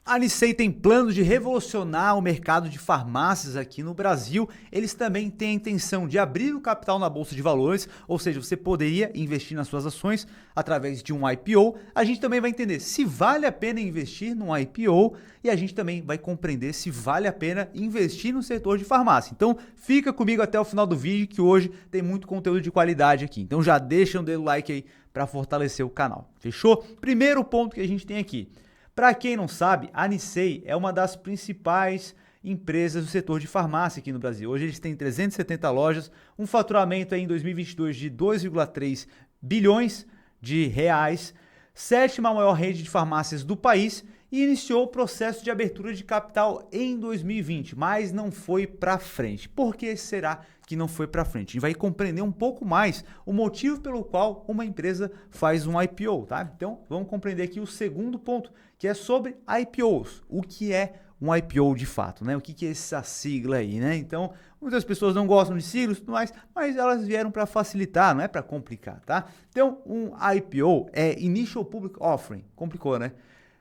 A Nicei tem planos de revolucionar o mercado de farmácias aqui no Brasil. Eles também têm a intenção de abrir o capital na Bolsa de Valores, ou seja, você poderia investir nas suas ações através de um IPO. A gente também vai entender se vale a pena investir num IPO e a gente também vai compreender se vale a pena investir no setor de farmácia. Então fica comigo até o final do vídeo que hoje tem muito conteúdo de qualidade aqui. Então já deixa um dedo like aí para fortalecer o canal. Fechou? Primeiro ponto que a gente tem aqui. Para quem não sabe, a Nicei é uma das principais empresas do setor de farmácia aqui no Brasil. Hoje eles têm 370 lojas, um faturamento aí em 2022 de 2,3 bilhões de reais, sétima maior rede de farmácias do país e iniciou o processo de abertura de capital em 2020, mas não foi para frente. Por que será que não foi para frente? A gente vai compreender um pouco mais o motivo pelo qual uma empresa faz um IPO, tá? Então, vamos compreender aqui o segundo ponto, que é sobre IPOs. O que é um IPO de fato, né? O que é essa sigla aí, né? Então, muitas pessoas não gostam de siglas e tudo mais, mas elas vieram para facilitar, não é para complicar, tá? Então, um IPO é Initial Public Offering. Complicou, né?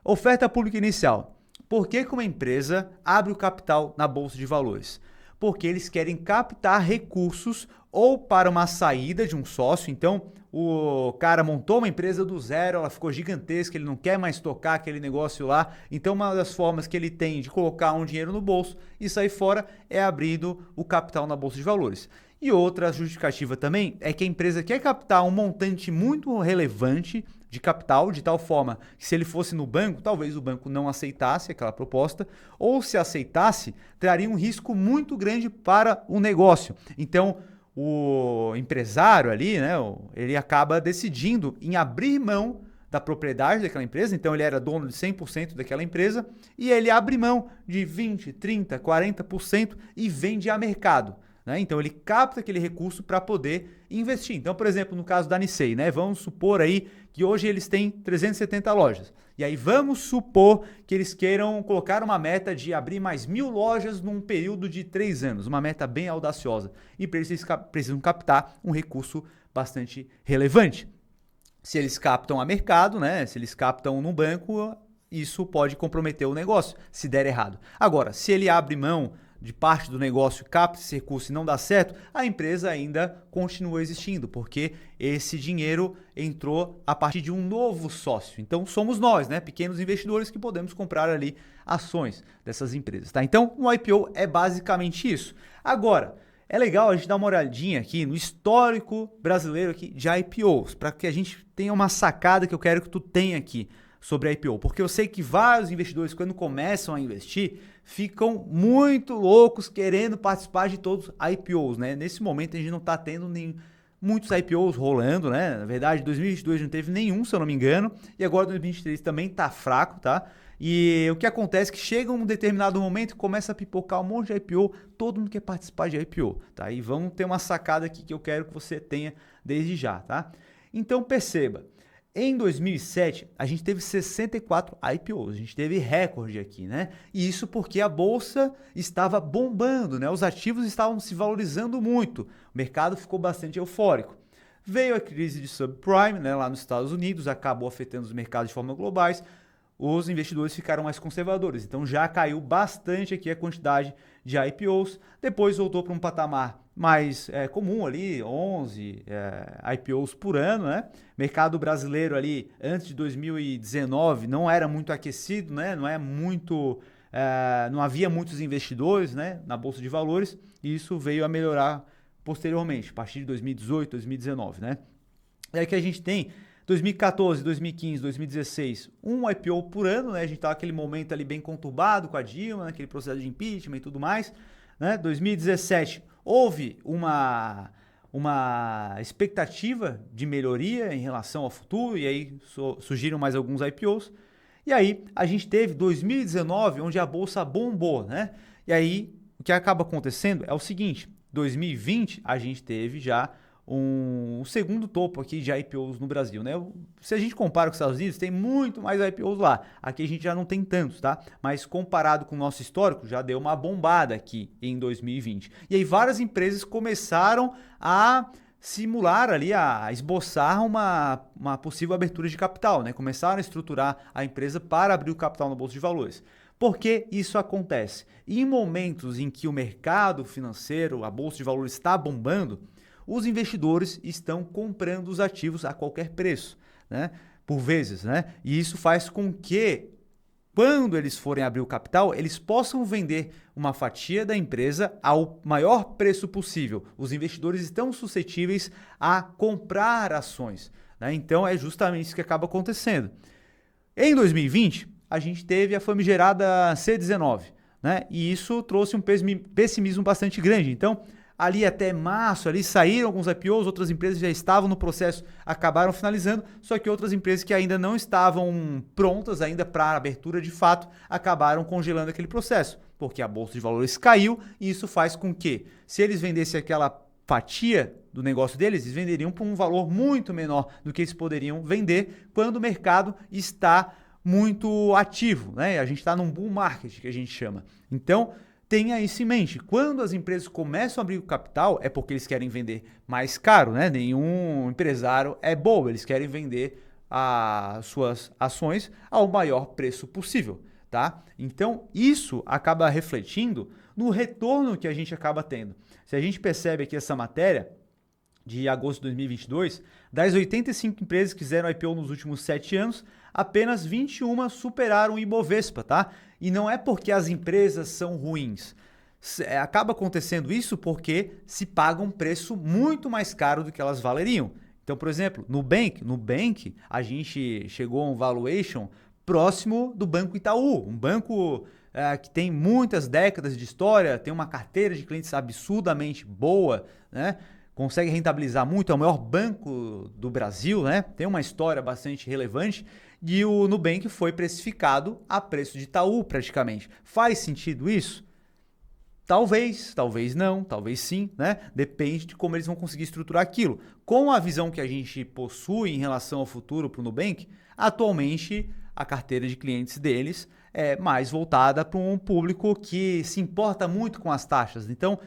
Oferta pública inicial. Por que uma empresa abre o capital na Bolsa de Valores? Porque eles querem captar recursos ou para uma saída de um sócio. Então, o cara montou uma empresa do zero, ela ficou gigantesca, ele não quer mais tocar aquele negócio lá. Então, uma das formas que ele tem de colocar um dinheiro no bolso e sair fora é abrindo o capital na Bolsa de Valores. E outra justificativa também é que a empresa quer captar um montante muito relevante de capital, de tal forma que se ele fosse no banco, talvez o banco não aceitasse aquela proposta, ou se aceitasse, traria um risco muito grande para o negócio. Então, o empresário ali, né, ele acaba decidindo em abrir mão da propriedade daquela empresa, então ele era dono de 100% daquela empresa, e ele abre mão de 20, 30, 40% e vende a mercado. Né? Então ele capta aquele recurso para poder investir. Então, por exemplo, no caso da Nicei, né? Vamos supor aí que hoje eles têm 370 lojas. E aí vamos supor que eles queiram colocar uma meta de abrir mais 1.000 lojas num período de 3 anos, uma meta bem audaciosa. E para eles precisam captar um recurso bastante relevante. Se eles captam a mercado, né? Se eles captam no banco, isso pode comprometer o negócio, se der errado. Agora, se ele abre mão de parte do negócio, capta esse recurso e não dá certo, a empresa ainda continua existindo, porque esse dinheiro entrou a partir de um novo sócio. Então somos nós, né, pequenos investidores que podemos comprar ali ações dessas empresas, tá? Então o IPO é basicamente isso. Agora, é legal a gente dar uma olhadinha aqui no histórico brasileiro aqui de IPOs, para que a gente tenha uma sacada que eu quero que tu tenha aqui sobre a IPO, porque eu sei que vários investidores, quando começam a investir, ficam muito loucos querendo participar de todos os IPOs, né? Nesse momento a gente não está tendo muitos IPOs rolando, né? Na verdade, 2022 não teve nenhum, se eu não me engano, e agora 2023 também tá fraco, tá? E o que acontece é que chega um determinado momento e começa a pipocar um monte de IPO, todo mundo quer participar de IPO, tá? E vamos ter uma sacada aqui que eu quero que você tenha desde já, tá? Então perceba, em 2007, a gente teve 64 IPOs, a gente teve recorde aqui, né? E isso porque a bolsa estava bombando, né? Os ativos estavam se valorizando muito, o mercado ficou bastante eufórico. Veio a crise de subprime, né, lá nos Estados Unidos, acabou afetando os mercados de forma globais, os investidores ficaram mais conservadores, então já caiu bastante aqui a quantidade de IPOs, depois voltou para um patamar mais comum ali, 11 IPOs por ano, né? Mercado brasileiro ali, antes de 2019, não era muito aquecido, né? Não havia muitos investidores, né, na Bolsa de Valores, e isso veio a melhorar posteriormente, a partir de 2018, 2019, né? E aí que a gente tem 2014, 2015, 2016, um IPO por ano, né? A gente estava naquele momento ali bem conturbado com a Dilma, naquele processo de impeachment e tudo mais, né? 2017 houve uma expectativa de melhoria em relação ao futuro e aí surgiram mais alguns IPOs. E aí a gente teve 2019 onde a bolsa bombou, né? E aí o que acaba acontecendo é o seguinte, 2020 a gente teve já um segundo topo aqui de IPOs no Brasil, né? Se a gente compara com os Estados Unidos, tem muito mais IPOs lá. Aqui a gente já não tem tantos, tá? Mas comparado com o nosso histórico, já deu uma bombada aqui em 2020. E aí várias empresas começaram a simular ali, a esboçar uma possível abertura de capital, né? Começaram a estruturar a empresa para abrir o capital na Bolsa de Valores. Por que isso acontece? Em momentos em que o mercado financeiro, a Bolsa de Valores está bombando, os investidores estão comprando os ativos a qualquer preço, né? Por vezes, né? E isso faz com que, quando eles forem abrir o capital, eles possam vender uma fatia da empresa ao maior preço possível. Os investidores estão suscetíveis a comprar ações, né? Então é justamente isso que acaba acontecendo. Em 2020, a gente teve a famigerada C19, né? E isso trouxe um pessimismo bastante grande. Então, ali até março, ali saíram alguns IPOs, outras empresas já estavam no processo, acabaram finalizando, só que outras empresas que ainda não estavam prontas ainda para a abertura de fato, acabaram congelando aquele processo, porque a Bolsa de Valores caiu e isso faz com que, se eles vendessem aquela fatia do negócio deles, eles venderiam por um valor muito menor do que eles poderiam vender quando o mercado está muito ativo, né? A gente está num bull market, que a gente chama. Então, tenha isso em mente. Quando as empresas começam a abrir o capital, é porque eles querem vender mais caro, né? Nenhum empresário é bobo, eles querem vender as suas ações ao maior preço possível, tá? Então, isso acaba refletindo no retorno que a gente acaba tendo. Se a gente percebe aqui essa matéria de agosto de 2022, das 85 empresas que fizeram IPO nos últimos 7 anos, apenas 21 superaram o Ibovespa, tá? E não é porque as empresas são ruins. Acaba acontecendo isso porque se paga um preço muito mais caro do que elas valeriam. Então, por exemplo, Nubank, a gente chegou a um valuation próximo do Banco Itaú, um banco que tem muitas décadas de história, tem uma carteira de clientes absurdamente boa, né? Consegue rentabilizar muito, é o maior banco do Brasil, né? Tem uma história bastante relevante e o Nubank foi precificado a preço de Itaú praticamente. Faz sentido isso? Talvez não, talvez sim, né? Depende de como eles vão conseguir estruturar aquilo. Com a visão que a gente possui em relação ao futuro para o Nubank, atualmente a carteira de clientes deles é mais voltada para um público que se importa muito com as taxas. Então,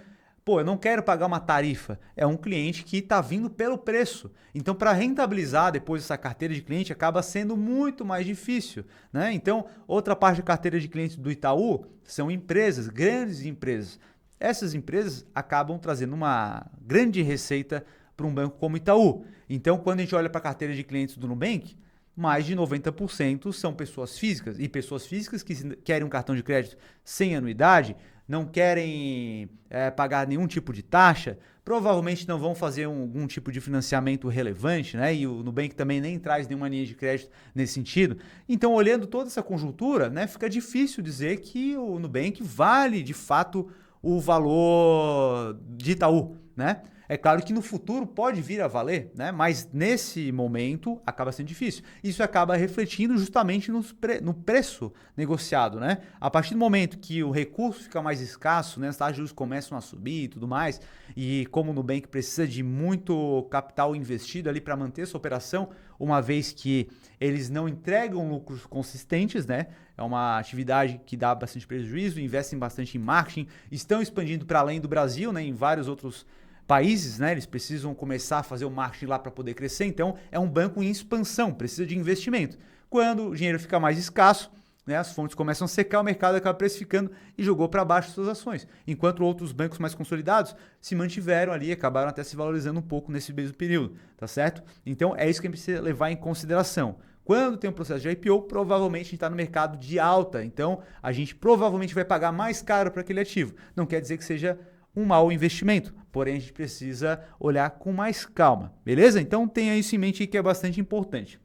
eu não quero pagar uma tarifa. É um cliente que está vindo pelo preço. Então, para rentabilizar depois essa carteira de cliente, acaba sendo muito mais difícil, né? Então, outra parte da carteira de clientes do Itaú são empresas, grandes empresas. Essas empresas acabam trazendo uma grande receita para um banco como Itaú. Então, quando a gente olha para a carteira de clientes do Nubank, mais de 90% são pessoas físicas. E pessoas físicas que querem um cartão de crédito sem anuidade, não querem pagar nenhum tipo de taxa, provavelmente não vão fazer algum tipo de financiamento relevante, né? E o Nubank também nem traz nenhuma linha de crédito nesse sentido. Então, olhando toda essa conjuntura, né, fica difícil dizer que o Nubank vale, de fato, o valor de Itaú, né? É claro que no futuro pode vir a valer, né? Mas nesse momento acaba sendo difícil. Isso acaba refletindo justamente no preço negociado, né? A partir do momento que o recurso fica mais escasso, né? As taxas de juros começam a subir e tudo mais, e como o Nubank precisa de muito capital investido ali para manter essa operação, uma vez que eles não entregam lucros consistentes, né? É uma atividade que dá bastante prejuízo, investem bastante em marketing, estão expandindo para além do Brasil, né? Em vários outros países, né? Eles precisam começar a fazer o marketing lá para poder crescer, então é um banco em expansão, precisa de investimento. Quando o dinheiro fica mais escasso, né, as fontes começam a secar, o mercado acaba precificando e jogou para baixo suas ações, enquanto outros bancos mais consolidados se mantiveram ali, acabaram até se valorizando um pouco nesse mesmo período, tá certo? Então é isso que a gente precisa levar em consideração. Quando tem um processo de IPO, provavelmente a gente está no mercado de alta, então a gente provavelmente vai pagar mais caro para aquele ativo. Não quer dizer que seja um mau investimento, porém a gente precisa olhar com mais calma, beleza? Então tenha isso em mente aí que é bastante importante.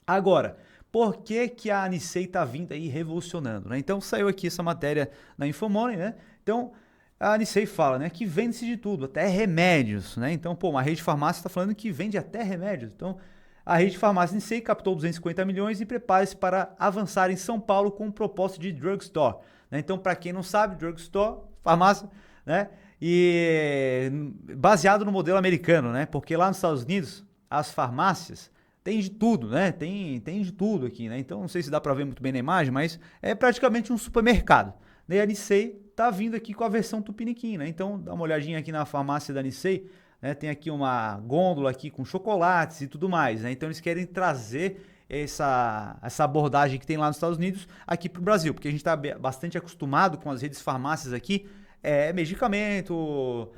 Agora, por que a Nissei está vindo aí revolucionando, né? Então saiu aqui essa matéria na Infomoney, né? Então a Nissei fala, né, que vende-se de tudo, até remédios, né? Então, uma rede de farmácia está falando que vende até remédios. Então, a rede de farmácia Nissei captou 250 milhões e prepara-se para avançar em São Paulo com um propósito de drugstore, né? Então, para quem não sabe, drugstore, farmácia, né? E baseado no modelo americano, né? Porque lá nos Estados Unidos, as farmácias tem de tudo, né? Tem de tudo aqui, né? Então, não sei se dá para ver muito bem na imagem, mas é praticamente um supermercado. E a Nissei tá vindo aqui com a versão Tupiniquim, né? Então, dá uma olhadinha aqui na farmácia da Nissei. né? Tem aqui uma gôndola aqui com chocolates e tudo mais, né? Então eles querem trazer essa abordagem que tem lá nos Estados Unidos aqui para o Brasil, porque a gente está bastante acostumado com as redes farmácias aqui, medicamento,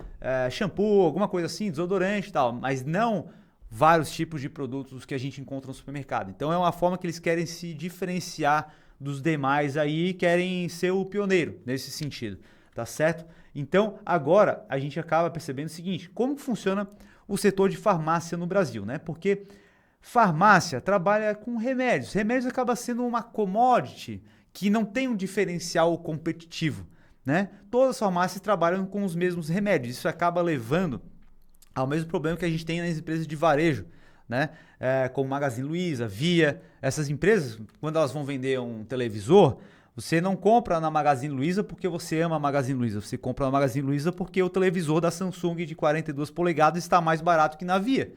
shampoo, alguma coisa assim, desodorante e tal, mas não vários tipos de produtos que a gente encontra no supermercado. Então é uma forma que eles querem se diferenciar dos demais aí e querem ser o pioneiro nesse sentido, tá certo? Então agora a gente acaba percebendo o seguinte, como funciona o setor de farmácia no Brasil, né? Porque farmácia trabalha com remédios. Remédios acaba sendo uma commodity que não tem um diferencial competitivo, né? Todas as farmácias trabalham com os mesmos remédios. Isso acaba levando ao mesmo problema que a gente tem nas empresas de varejo, né? Como Magazine Luiza, Via. Essas empresas, quando elas vão vender um televisor, você não compra na Magazine Luiza porque você ama a Magazine Luiza. Você compra na Magazine Luiza porque o televisor da Samsung de 42 polegadas está mais barato que na Via.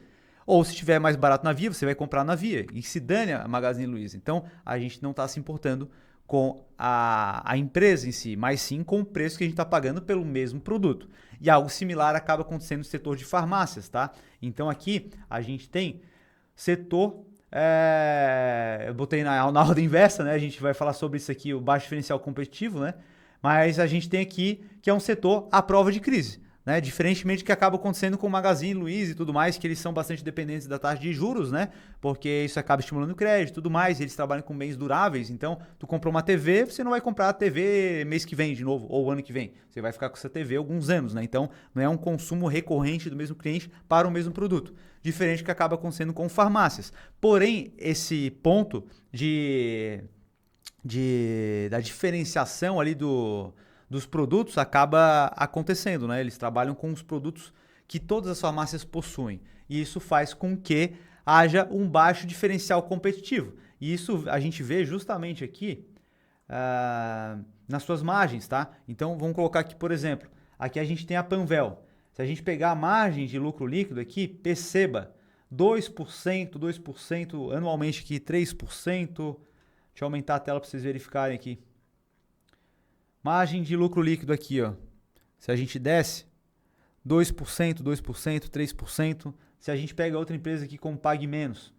Ou se estiver mais barato na Via, você vai comprar na Via. E se dane a Magazine Luiza. Então, a gente não está se importando com a empresa em si, mas sim com o preço que a gente está pagando pelo mesmo produto. E algo similar acaba acontecendo no setor de farmácias, tá? Então, aqui a gente tem setor... eu botei na ordem inversa, né? A gente vai falar sobre isso aqui, o baixo diferencial competitivo, né? Mas a gente tem aqui que é um setor à prova de crise. Né? Diferentemente do que acaba acontecendo com o Magazine Luiza e tudo mais, que eles são bastante dependentes da taxa de juros, né? Porque isso acaba estimulando o crédito e tudo mais, eles trabalham com bens duráveis, então tu comprou uma TV, você não vai comprar a TV mês que vem de novo, ou ano que vem, você vai ficar com essa TV alguns anos, né? Então não é um consumo recorrente do mesmo cliente para o mesmo produto, diferente do que acaba acontecendo com farmácias. Porém, esse ponto da diferenciação ali dos produtos acaba acontecendo, né? Eles trabalham com os produtos que todas as farmácias possuem. E isso faz com que haja um baixo diferencial competitivo. E isso a gente vê justamente aqui nas suas margens, tá? Então vamos colocar aqui, por exemplo, aqui a gente tem a Panvel. Se a gente pegar a margem de lucro líquido aqui, perceba, 2% anualmente aqui, 3%. Deixa eu aumentar a tela para vocês verificarem aqui. Margem de lucro líquido aqui, ó. Se a gente desce, 2%, 3%. Se a gente pega outra empresa aqui como Pague Menos.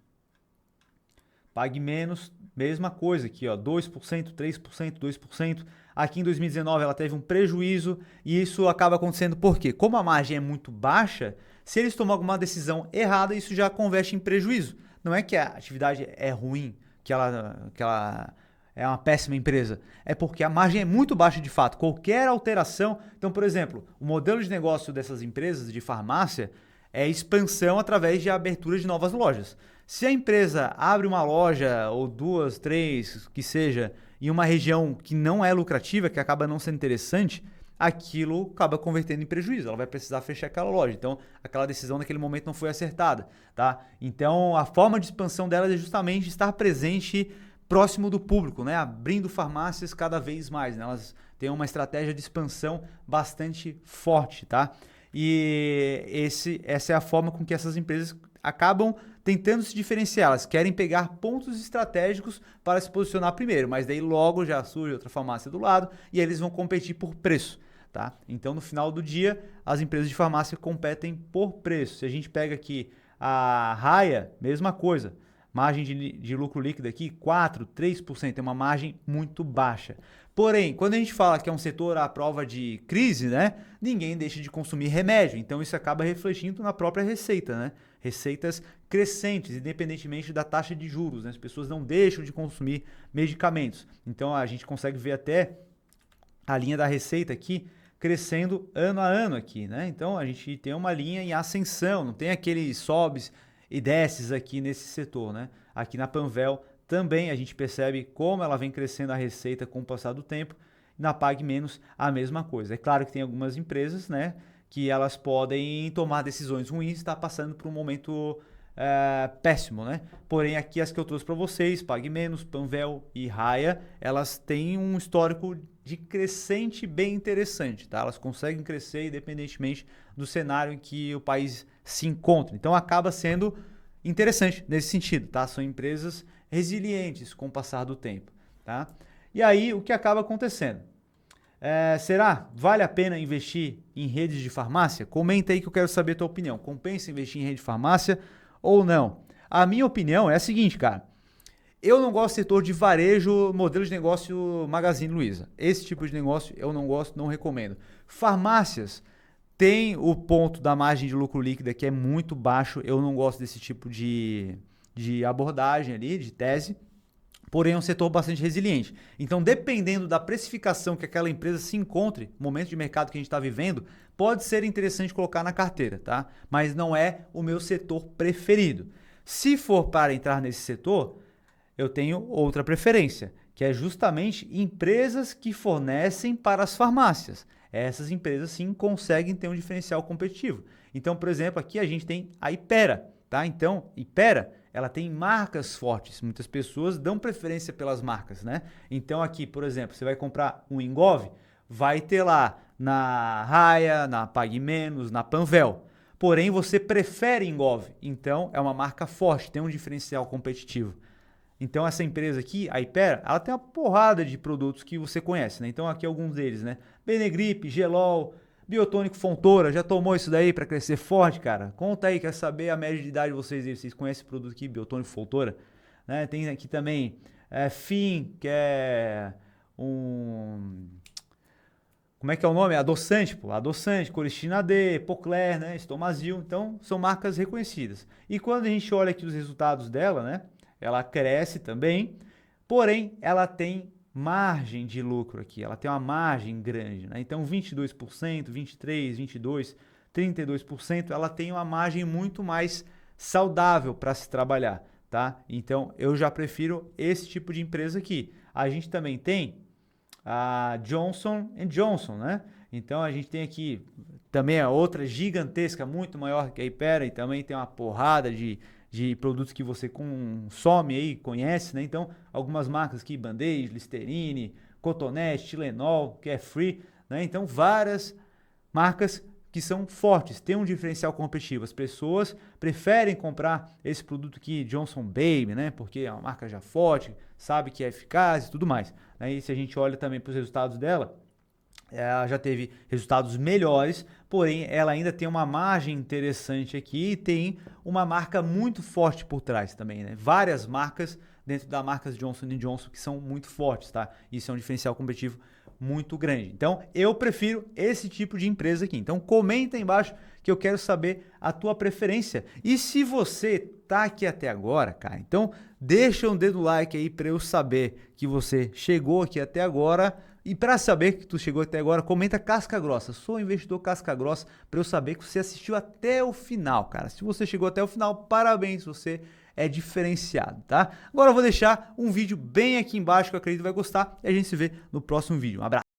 Pague Menos, mesma coisa aqui, ó. 2%, 3%, 2%. Aqui em 2019 ela teve um prejuízo e isso acaba acontecendo por quê? Como a margem é muito baixa, se eles tomarem alguma decisão errada, isso já converte em prejuízo. Não é que a atividade é ruim, que ela é uma péssima empresa, é porque a margem é muito baixa de fato. Qualquer alteração... Então, por exemplo, o modelo de negócio dessas empresas de farmácia é expansão através de abertura de novas lojas. Se a empresa abre uma loja, ou 2, 3, que seja, em uma região que não é lucrativa, que acaba não sendo interessante, aquilo acaba convertendo em prejuízo. Ela vai precisar fechar aquela loja. Então, aquela decisão naquele momento não foi acertada, tá? Então, a forma de expansão dela é justamente estar presente próximo do público, né? Abrindo farmácias cada vez mais, né? Elas têm uma estratégia de expansão bastante forte, tá? E essa é a forma com que essas empresas acabam tentando se diferenciar. Elas querem pegar pontos estratégicos para se posicionar primeiro, mas daí logo já surge outra farmácia do lado e eles vão competir por preço, tá? Então, no final do dia, as empresas de farmácia competem por preço. Se a gente pega aqui a Raia, mesma coisa. Margem de lucro líquido aqui, 4%, 3%, é uma margem muito baixa. Porém, quando a gente fala que é um setor à prova de crise, né, ninguém deixa de consumir remédio. Então, isso acaba refletindo na própria receita, né? Receitas crescentes, independentemente da taxa de juros, né? As pessoas não deixam de consumir medicamentos. Então, a gente consegue ver até a linha da receita aqui crescendo ano a ano aqui, né? Então, a gente tem uma linha em ascensão, não tem aqueles sobes e desces aqui nesse setor, né? Aqui na Panvel também a gente percebe como ela vem crescendo a receita com o passar do tempo. Na Pague Menos a mesma coisa. É claro que tem algumas empresas, né, que elas podem tomar decisões ruins e estar passando por um momento péssimo, né? Porém aqui as que eu trouxe para vocês, Pague Menos, Panvel e Raia, elas têm um histórico de crescente bem interessante, tá? Elas conseguem crescer independentemente do cenário em que o país se encontra. Então acaba sendo interessante nesse sentido, tá? São empresas resilientes com o passar do tempo, tá? E aí o que acaba acontecendo? Será? Vale a pena investir em redes de farmácia? Comenta aí que eu quero saber a tua opinião. Compensa investir em rede de farmácia ou não? A minha opinião é a seguinte, cara. Eu não gosto do setor de varejo, modelo de negócio Magazine Luiza. Esse tipo de negócio eu não gosto, não recomendo. Farmácias tem o ponto da margem de lucro líquida que é muito baixo. Eu não gosto desse tipo de abordagem ali, de tese. Porém, é um setor bastante resiliente. Então, dependendo da precificação que aquela empresa se encontre, no momento de mercado que a gente está vivendo, pode ser interessante colocar na carteira, tá? Mas não é o meu setor preferido. Se for para entrar nesse setor, eu tenho outra preferência, que é justamente empresas que fornecem para as farmácias. Essas empresas sim conseguem ter um diferencial competitivo. Então, por exemplo, aqui a gente tem a Hypera, tá? Então, Hypera, ela tem marcas fortes. Muitas pessoas dão preferência pelas marcas, né? Então, aqui, por exemplo, você vai comprar um Engov, vai ter lá na Raia, na Pague Menos, na Panvel. Porém, você prefere Engov, então é uma marca forte, tem um diferencial competitivo. Então essa empresa aqui, a Hypera, ela tem uma porrada de produtos que você conhece, né? Então aqui alguns deles, né? Benegrip, Gelol, Biotônico Fontoura, já tomou isso daí para crescer forte, cara? Conta aí, quer saber a média de idade de vocês aí? Vocês conhecem esse produto aqui, Biotônico Fontoura? Né? Tem aqui também FIM, que é um... Como é que é o nome? Adoçante, pô. Adoçante, Coristina D, Pocler, né? Estomazil. Então, são marcas reconhecidas. E quando a gente olha aqui os resultados dela, né? Ela cresce também, porém, ela tem margem de lucro aqui. Ela tem uma margem grande, né? Então, 22%, 23%, 22%, 32%, ela tem uma margem muito mais saudável para se trabalhar, tá? Então, eu já prefiro esse tipo de empresa aqui. A gente também tem a Johnson & Johnson, né? Então a gente tem aqui também a outra gigantesca, muito maior que a Hypera e também tem uma porrada de produtos que você consome aí, conhece, né? Então algumas marcas aqui, Band-Aid, Listerine, Cotonete, Tylenol, Carefree, né? Então várias marcas que são fortes, têm um diferencial competitivo. As pessoas preferem comprar esse produto aqui, Johnson Baby, né? Porque é uma marca já forte, sabe que é eficaz e tudo mais. E se a gente olha também para os resultados dela, ela já teve resultados melhores, porém ela ainda tem uma margem interessante aqui e tem uma marca muito forte por trás também, né? Várias marcas dentro da marca Johnson & Johnson que são muito fortes, tá? Isso é um diferencial competitivo muito grande. Então, eu prefiro esse tipo de empresa aqui. Então, comenta aí embaixo que eu quero saber a tua preferência. E se você tá aqui até agora, cara, então deixa um dedo like aí para eu saber que você chegou aqui até agora. E para saber que tu chegou até agora, comenta casca grossa. Sou investidor casca grossa para eu saber que você assistiu até o final, cara. Se você chegou até o final, parabéns, você é diferenciado, tá? Agora eu vou deixar um vídeo bem aqui embaixo que eu acredito que vai gostar e a gente se vê no próximo vídeo. Um abraço.